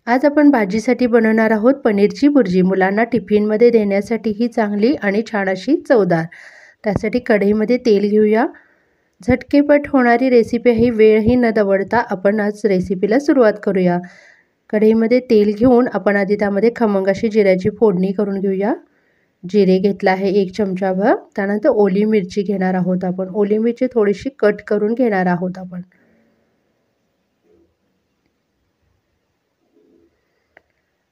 आज आपण भाजीसाठी बनवणार आहोत पनीरची भुर्जी। मुलांना टिफिनमध्ये देण्यासाठी ही चांगली आणि छान अशी चवदार। त्यासाठी कढईमध्ये तेल घेऊया। झटकेपट होणारी रेसिपी ही वेळही न दवडता आपण आज रेसिपीला सुरुवात करूया। कढईमध्ये तेल घेऊन आपण आधी त्यामध्ये खमंग अशी जिऱ्याची फोडणी करून घेऊया। जिरे घेतला आहे 1 चमचाभर। त्यानंतर ओली मिरची घेणार आहोत आपण। ओली मिरची थोडीशी कट करून घेणार आहोत आपण।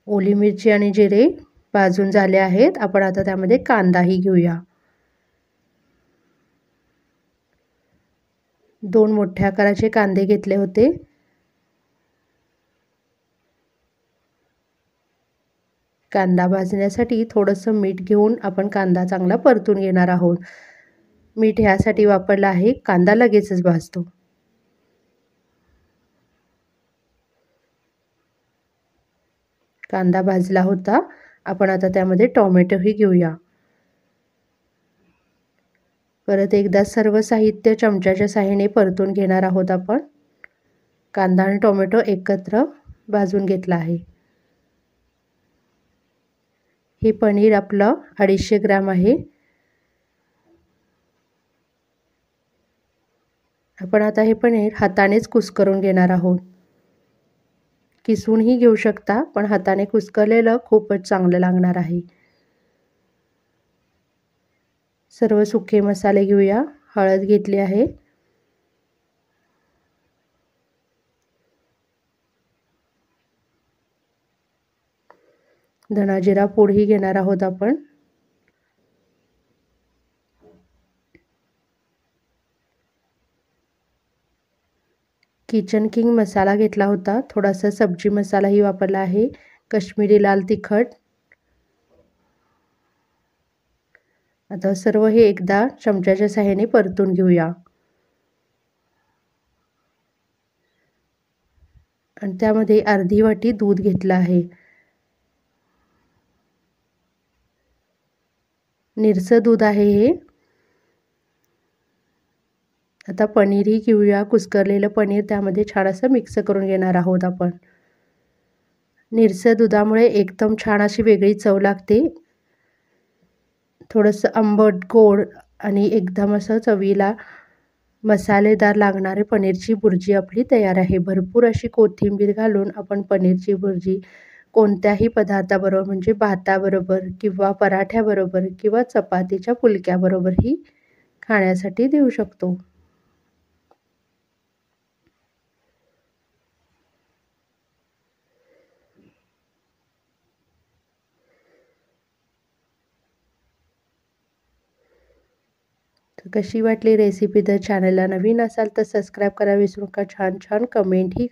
ओली मिरची आणि जिरे भाजून झाले आहेत। आपण आता त्यामध्ये कांदाही घेऊया। 2 मोठ्या आकाराचे कांदे घेतले होते। कांदा भाजण्यासाठी थोडंसं मीठ घेऊन आपण कांदा चांगला परतून घेणार आहोत। मीठ ह्यासाठी वापरलं आहे कांदा लगेचच भाजतो। कांदा भाजला होता। आपण आता त्यामध्ये टोमॅटोही घेऊया। परत एकदा सर्व साहित्य चमच्याच्या साहाय्याने परतून घेणार आहोत आपण। कांदा आणि टोमॅटो एकत्र भाजून घेतला आहे। हे पनीर आपलं 250 ग्रॅम आहे। आपण आता हे पनीर हातानेच कुस्करून घेणार आहोत। किसूनही घेऊ शकता, पण हाताने कुस्करलेलं खूपच चांगलं लागणार आहे। सर्व सुके मसाले घेऊया। हळद घेतली आहे। धना जिरा पूडही घेणार आहोत आपण। किचन किंग मसाला घेतला होता। थोडासा सब्जी मसालाही वापरला आहे। काश्मीरी लाल तिखट। आता सर्व हे एकदा चमच्याच्या साहाय्याने परतून घेऊया। आणि त्यामध्ये अर्धी वाटी दूध घेतलं आहे। निरसं दूध आहे हे। आता पनीरही घेऊया। कुस्करलेलं पनीर त्यामध्ये छान असं मिक्स करून घेणार आहोत आपण। निरसं दुधामुळे एकदम छान अशी वेगळी चव लागते। थोडंसं आंबट गोड आणि एकदम असं चवीला मसालेदार लागणारे पनीरची भुर्जी आपली तयार आहे। भरपूर अशी कोथिंबीर घालून आपण पनीरची भुर्जी कोणत्याही पदार्थाबरोबर म्हणजे भाताबरोबर किंवा पराठ्याबरोबर किंवा चपातीच्या फुलक्याबरोबरही खाण्यासाठी देऊ शकतो। तर कशी वाटली रेसिपी? तर चॅनलला नवीन असाल तर सबस्क्राईब करायला विसरू नका। छान छान कमेंटही